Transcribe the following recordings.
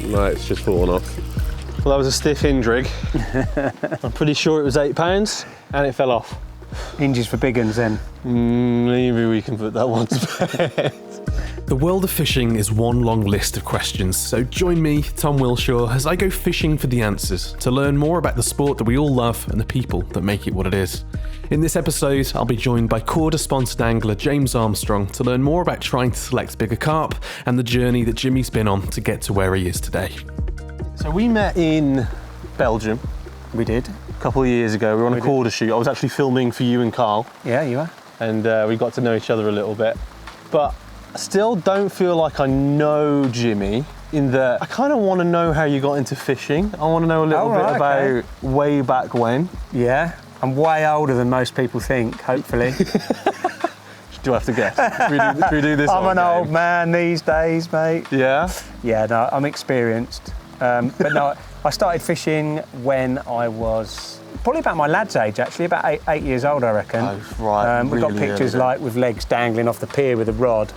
No, it's just fallen off. Well, that was a stiff hinge rig. I'm pretty sure it was £8 and it fell off. Hinges for big uns then. Maybe we can put that one to bed. The world of fishing is one long list of questions, so join me, Tom Wilshaw, as I go fishing for the answers to learn more about the sport that we all love and the people that make it what it is. In this episode, I'll be joined by Corda-sponsored angler James Armstrong to learn more about trying to select bigger carp and the journey that Jimmy's been on to get to where he is today. So we met in Belgium. We did. A couple of years ago. We were on a Corda shoot. I was actually filming for you and Carl. Yeah, you are. And we got to know each other a little bit. But I still don't feel like I know Jimmy, in that I kind of want to know how you got into fishing. I want to know a little bit about way back when. Yeah, I'm way older than most people think, hopefully. Do I have to guess? Should we do this? I'm an old man these days, mate. Yeah? Yeah, no, I'm experienced. But no, I started fishing when I was probably about my lad's age, actually, about eight years old, I reckon. Oh, right. We've got pictures like with legs dangling off the pier with a rod,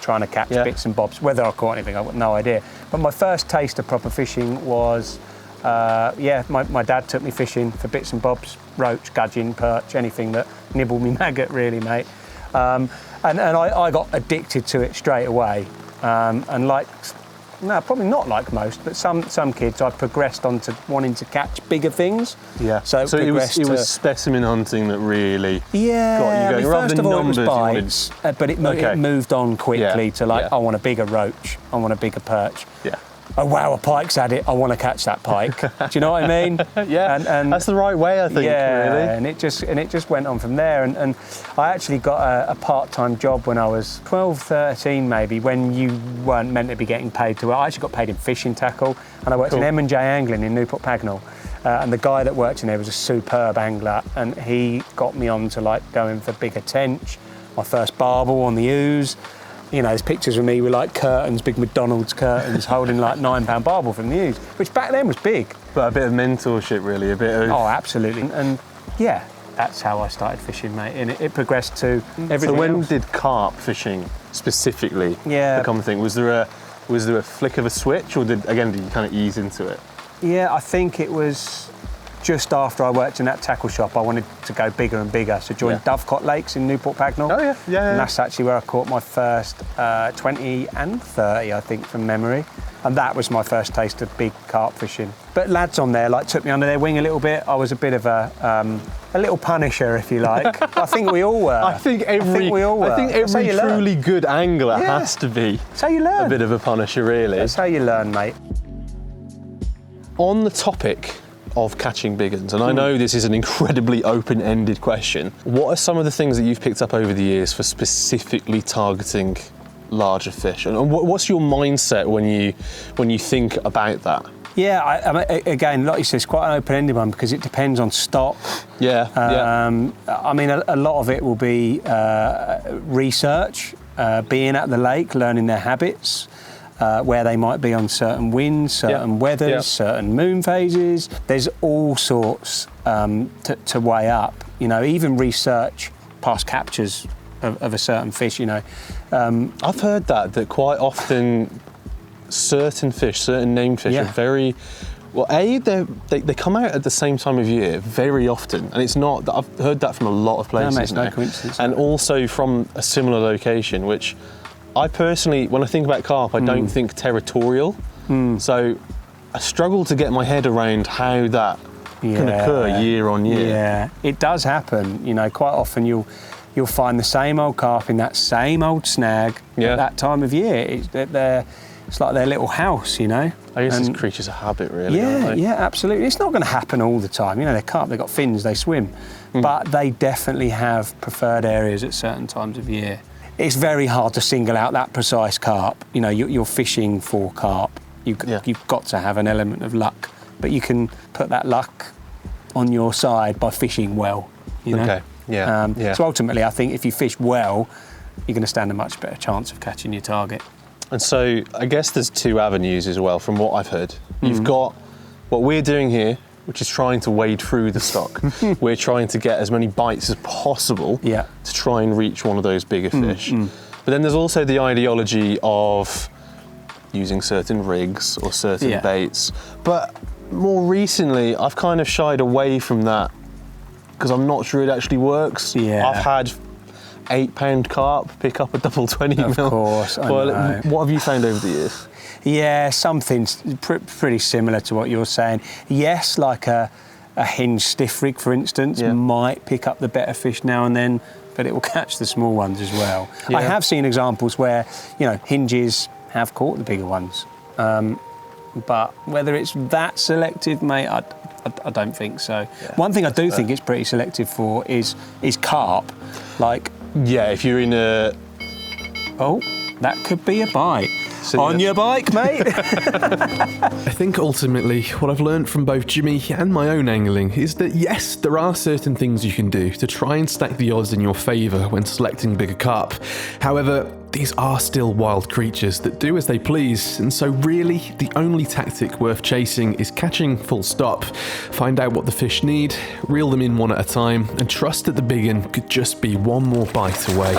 trying to catch bits and bobs. Whether I caught anything, I've got no idea. But my first taste of proper fishing was, my dad took me fishing for bits and bobs, roach, gudgeon, perch, anything that nibbled me maggot, really, mate. And I got addicted to it straight away. No, probably not like most, but some kids, I progressed on to wanting to catch bigger things. Yeah. So it was specimen hunting that really got you going. First of all, it was bites, but it moved on quickly to I want a bigger roach, I want a bigger perch. Yeah. Oh wow, a pike's had it, I want to catch that pike. Do you know what I mean? Yeah, and that's the right way, I think, really. And it just went on from there. And I actually got a part-time job when I was 12, 13 maybe, when you weren't meant to be getting paid to work. I actually got paid in fishing tackle, and I worked in M&J Angling in Newport Pagnell. And the guy that worked in there was a superb angler, and he got me on to going for bigger tench, my first barbel on the ooze. You know, there's pictures of me with curtains, big McDonald's curtains, holding £9 barbel from the ooze, which back then was big. But a bit of mentorship, really, a bit of... Oh, absolutely. And yeah, that's how I started fishing, mate. And it progressed to everything So when else. did carp fishing specifically become a thing? Was there a flick of a switch, or did you kind of ease into it? Yeah, I think it was just after I worked in that tackle shop, I wanted to go bigger and bigger. So joined Dovecot Lakes in Newport Pagnell. Oh, yeah. And that's actually where I caught my first 20 and 30, I think, from memory. And that was my first taste of big carp fishing. But lads on there took me under their wing a little bit. I was a bit of a little punisher, if you like. I think we all were. I think every truly good angler has to be That's how you learn. a bit of a punisher, really. That's how you learn, mate. On the topic of catching big uns, and I know this is an incredibly open-ended question, what are some of the things that you've picked up over the years for specifically targeting larger fish? And what's your mindset when you think about that? Yeah, again, like you said, it's quite an open-ended one because it depends on stock. I mean, a lot of it will be research, being at the lake, learning their habits, where they might be on certain winds, certain weathers, certain moon phases. There's all sorts to weigh up. You know, even research past captures of a certain fish. You know, I've heard that quite often certain fish, certain named fish, are very well. They come out at the same time of year very often, and it's not. I've heard that from a lot of places. No, mate, it's no coincidence. And also from a similar location, which I personally, when I think about carp, I don't think territorial. So I struggle to get my head around how that can occur year on year. Yeah, it does happen. You know, quite often you'll find the same old carp in that same old snag at that time of year. It's like their little house, you know. I guess it's creatures of habit, really. Yeah, aren't they? yeah, absolutely. It's not going to happen all the time. You know, they're carp, they've got fins, they swim. But they definitely have preferred areas at certain times of year. It's very hard to single out that precise carp. You know, you're fishing for carp. You've got to have an element of luck. But you can put that luck on your side by fishing well, you know. Okay, So ultimately, I think if you fish well, you're going to stand a much better chance of catching your target. And so I guess there's two avenues as well, from what I've heard. You've got what we're doing here, which is trying to wade through the stock. We're trying to get as many bites as possible to try and reach one of those bigger fish. But then there's also the ideology of using certain rigs or certain Yeah. baits. But more recently, I've kind of shied away from that because I'm not sure it actually works. Yeah. I've had £8 carp pick up a double 20 Of mil. course, I know. What have you found over the years? Yeah, something pretty similar to what you're saying. Yes, like a hinge stiff rig, for instance, might pick up the better fish now and then, but it will catch the small ones as well. Yeah. I have seen examples where, hinges have caught the bigger ones. But whether it's that selective, mate, I don't think so. Yeah, one thing I do think it's pretty selective for is carp. Like, yeah, if you're in a... oh, that could be a bite. So On your bike, mate. I think ultimately what I've learned from both Jimmy and my own angling is that yes, there are certain things you can do to try and stack the odds in your favour when selecting bigger carp. However, these are still wild creatures that do as they please, and so really the only tactic worth chasing is catching full stop. Find out what the fish need, reel them in one at a time, and trust that the big one could just be one more bite away.